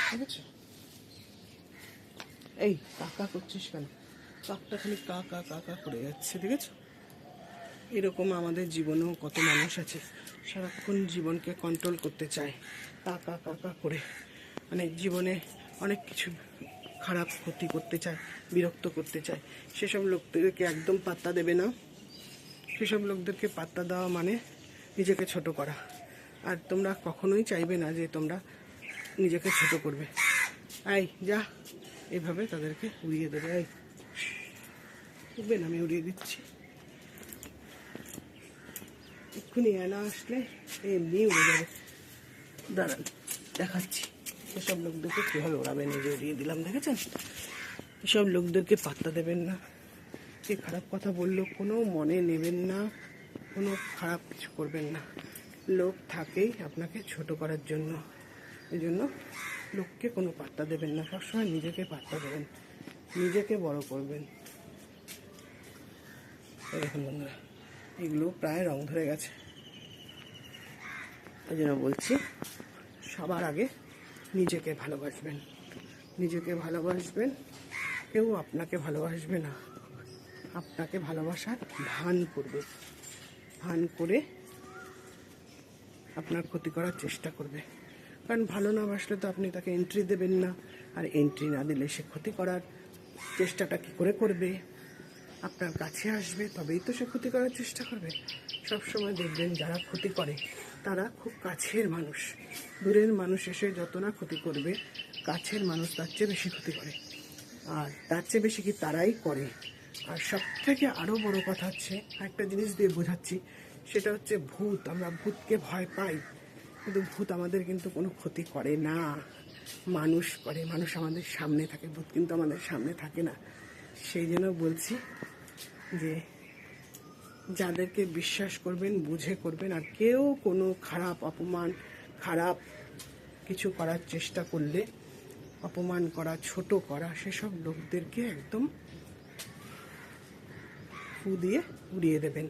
ঠিক আছে? এই কাকা করছিস কেন? কাকটা খালি কা কা কা কা করে যাচ্ছে, ঠিক আছে? এরকম আমাদের জীবনেও কত মানুষ আছে সারাক্ষণ জীবনকে কন্ট্রোল করতে চায়, কাকা কাকা করে, মানে জীবনে অনেক কিছু খারাপ ক্ষতি করতে চায়, বিরক্ত করতে চায়। সেসব লোকদেরকে একদম পাত্তা দেবে না। সেসব লোকদেরকে পাত্তা দেওয়া মানে নিজেকে ছোট করা। আর তোমরা কখনোই চাইবে না যে তোমরা নিজেকে ছোট করবে। আই যা, এভাবে তাদেরকে উড়িয়ে দেবে। এই উঠবেন, আমি উড়িয়ে দিচ্ছি। এক্ষুনি না আসলে এমনি উড়ে যাবে। দাঁড়ান, দেখাচ্ছি এসব লোকদেরকে কীভাবে ওড়াবে। নিজে উড়িয়ে দিলাম, দেখেছেন? এসব লোকদেরকে পাত্তা দেবেন না। কে খারাপ কথা বললো কোনো মনে নেবেন না, কোনো খারাপ কিছু করবেন না। লোক থাকেই আপনাকে ছোট করার জন্য। এই জন্য লোককে কোনো পাত্তা দেবেন না, সবসময় নিজেকে পাত্তা দেবেন, নিজেকে বড় করবেন। দেখুন বন্ধুরা, এগুলো প্রায় রং ধরে গেছে। এই জন্য বলছি, সবার আগে নিজেকে ভালোবাসবেন। নিজেকে ভালোবাসবেন, কেউ আপনাকে ভালোবাসবে না। আপনাকে ভালোবাসার ভান করবে, ভান করে আপনার ক্ষতি করার চেষ্টা করবে। কারণ ভালো না বাসলে তো আপনি তাকে এন্ট্রি দেবেন না, আর এন্ট্রি না দিলে সে ক্ষতি করার চেষ্টাটা কী করে করবে? আপনার কাছে আসবে তবেই তো সে ক্ষতি করার চেষ্টা করবে। সবসময় দেখবেন যারা ক্ষতি করে তারা খুব কাছের মানুষ। দূরের মানুষ এসে যত না ক্ষতি করবে, কাছের মানুষ তার চেয়ে বেশি ক্ষতি করে, আর তার চেয়ে বেশি কি তারাই করে। আর সব থেকে আরও বড় কথা হচ্ছে, একটা জিনিস দিয়ে বোঝাচ্ছি, সেটা হচ্ছে ভূত। আমরা ভূতকে ভয় পাই, কিন্তু ভূত আমাদের কিন্তু কোনো ক্ষতি করে না, মানুষ করে। মানুষ আমাদের সামনে থাকে, ভূত কিন্তু আমাদের সামনে থাকে না। সেই জন্য বলছি যে যাদেরকে বিশ্বাস করবেন বুঝে করবেন। আর কেউ কোনো খারাপ অপমান, খারাপ কিছু করার চেষ্টা করলে, অপমান করা, ছোট করা, সেসব লোকদেরকে একদম ফু দিয়ে উড়িয়ে দেবেন।